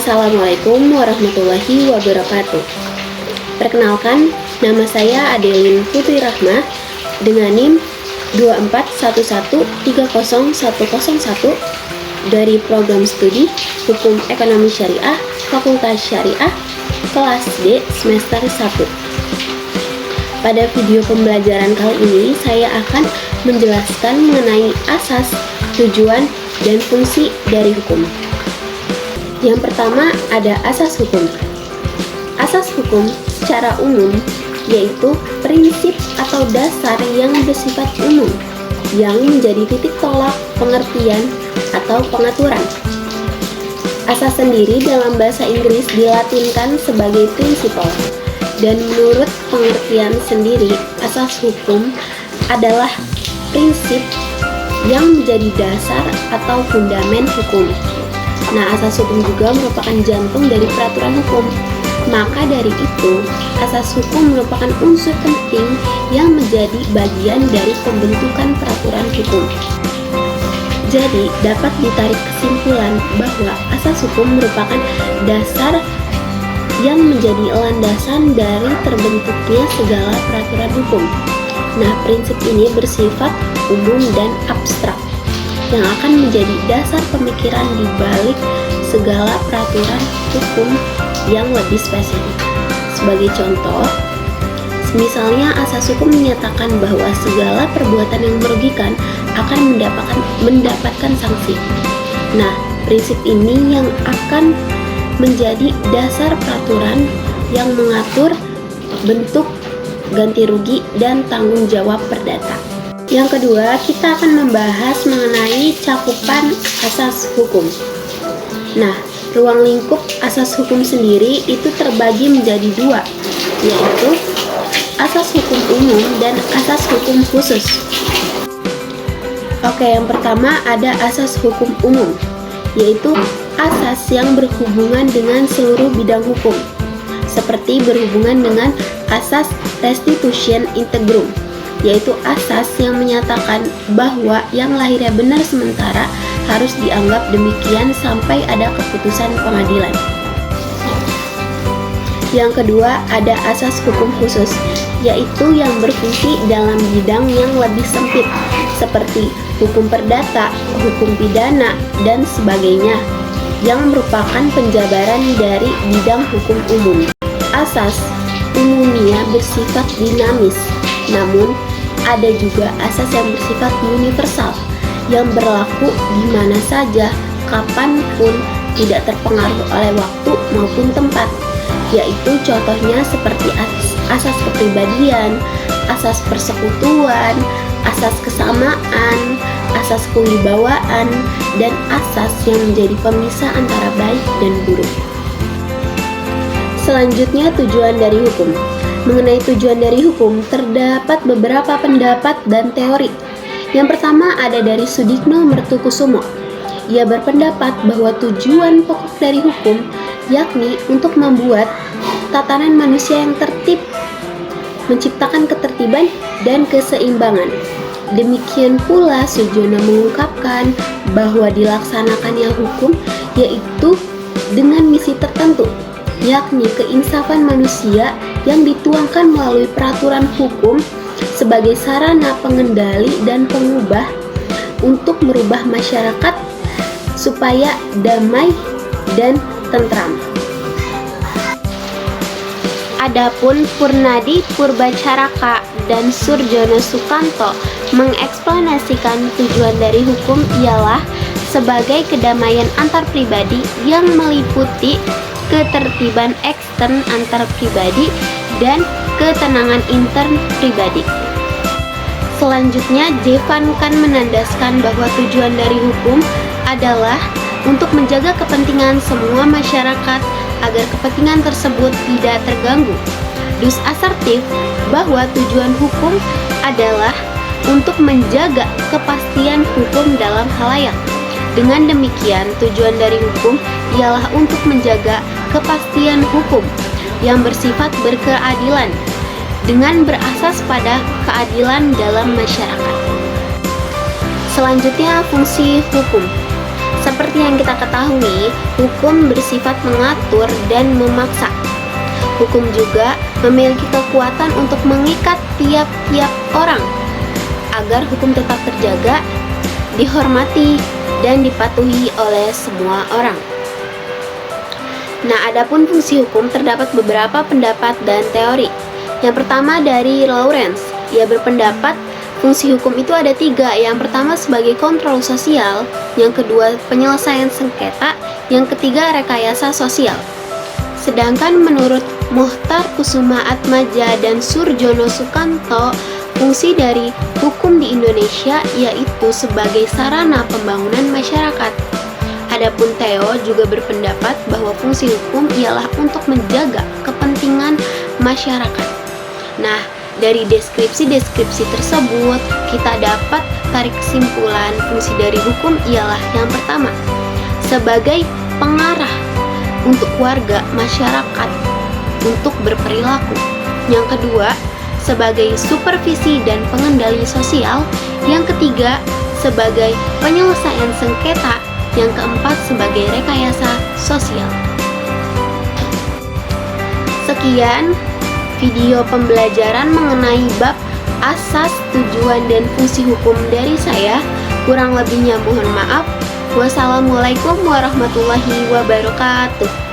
Assalamualaikum warahmatullahi wabarakatuh. Perkenalkan, nama saya Adelin Putri Rahmah dengan NIM 241130101 dari program studi Hukum Ekonomi Syariah Fakultas Syariah kelas D semester 1. Pada video pembelajaran kali ini saya akan menjelaskan mengenai asas, tujuan, dan fungsi dari hukum. Yang pertama ada asas hukum. Asas hukum secara umum yaitu prinsip atau dasar yang bersifat umum yang menjadi titik tolak pengertian atau pengaturan. Asas sendiri dalam bahasa Inggris dilatinkan sebagai principle, dan menurut pengertian sendiri asas hukum adalah prinsip yang menjadi dasar atau fundamen hukum. Nah, asas hukum juga merupakan jantung dari peraturan hukum. Maka dari itu, asas hukum merupakan unsur penting yang menjadi bagian dari pembentukan peraturan hukum. Jadi, dapat ditarik kesimpulan bahwa asas hukum merupakan dasar yang menjadi landasan dari terbentuknya segala peraturan hukum. Nah, prinsip ini bersifat umum dan abstrak yang akan menjadi dasar pemikiran di balik segala peraturan hukum yang lebih spesifik. Sebagai contoh, misalnya asas hukum menyatakan bahwa segala perbuatan yang merugikan akan mendapatkan sanksi. Nah, prinsip ini yang akan menjadi dasar peraturan yang mengatur bentuk ganti rugi dan tanggung jawab perdata. Yang kedua, kita akan membahas mengenai cakupan asas hukum. Nah, ruang lingkup asas hukum sendiri itu terbagi menjadi dua, yaitu asas hukum umum dan asas hukum khusus. Oke, yang pertama ada asas hukum umum, yaitu asas yang berhubungan dengan seluruh bidang hukum, seperti berhubungan dengan asas restitution integrum, yaitu asas yang menyatakan bahwa yang lahirnya benar sementara harus dianggap demikian sampai ada keputusan pengadilan. Yang kedua ada asas hukum khusus, yaitu yang berfungsi dalam bidang yang lebih sempit, seperti hukum perdata, hukum pidana, dan sebagainya, yang merupakan penjabaran dari bidang hukum umum. Asas umumnya bersifat dinamis, namun ada juga asas yang bersifat universal yang berlaku di mana saja, kapanpun, tidak terpengaruh oleh waktu maupun tempat, yaitu contohnya seperti asas kepribadian, asas persekutuan, asas kesamaan, asas kewibawaan, dan asas yang menjadi pemisah antara baik dan buruk. Selanjutnya, tujuan dari hukum. Mengenai tujuan dari hukum, terdapat beberapa pendapat dan teori. Yang pertama ada dari Sudikno Mertukusumo. Ia berpendapat bahwa tujuan pokok dari hukum yakni untuk membuat tatanan manusia yang tertib, menciptakan ketertiban dan keseimbangan. Demikian pula Sujono mengungkapkan bahwa dilaksanakannya hukum yaitu dengan misi tertentu, yakni keinsafan manusia yang dituangkan melalui peraturan hukum sebagai sarana pengendali dan pengubah untuk merubah masyarakat supaya damai dan tentram. Adapun Purnadi Purbacaraka dan Surjono Sukanto mengeksplanasikan tujuan dari hukum ialah sebagai kedamaian antar pribadi yang meliputi ketertiban ekstern antar pribadi dan ketenangan intern pribadi. Selanjutnya, Jevan Kan menandaskan bahwa tujuan dari hukum adalah untuk menjaga kepentingan semua masyarakat agar kepentingan tersebut tidak terganggu. Dus asertif bahwa tujuan hukum adalah untuk menjaga kepastian hukum dalam halayak. Dengan demikian, tujuan dari hukum ialah untuk menjaga kepastian hukum yang bersifat berkeadilan dengan berasas pada keadilan dalam masyarakat. Selanjutnya, fungsi hukum. Seperti yang kita ketahui, hukum bersifat mengatur dan memaksa. Hukum juga memiliki kekuatan untuk mengikat tiap-tiap orang agar hukum tetap terjaga, dihormati, dan dipatuhi oleh semua orang. Nah, adapun fungsi hukum terdapat beberapa pendapat dan teori. Yang pertama dari Lawrence, ia berpendapat fungsi hukum itu ada 3. Yang pertama sebagai kontrol sosial, yang kedua penyelesaian sengketa, yang ketiga rekayasa sosial. Sedangkan menurut Mohtar Kusumaatmadja dan Surjono Sukanto, fungsi dari hukum di Indonesia yaitu sebagai sarana pembangunan masyarakat. Adapun Theo juga berpendapat bahwa fungsi hukum ialah untuk menjaga kepentingan masyarakat. Nah, dari deskripsi-deskripsi tersebut, kita dapat tarik kesimpulan fungsi dari hukum ialah yang pertama, sebagai pengarah untuk warga masyarakat untuk berperilaku. Yang kedua, sebagai supervisi dan pengendali sosial. Yang ketiga, sebagai penyelesaian sengketa. Yang keempat, sebagai rekayasa sosial. Sekian video pembelajaran mengenai bab asas, tujuan, dan fungsi hukum dari saya. Kurang lebihnya mohon maaf. Wassalamualaikum warahmatullahi wabarakatuh.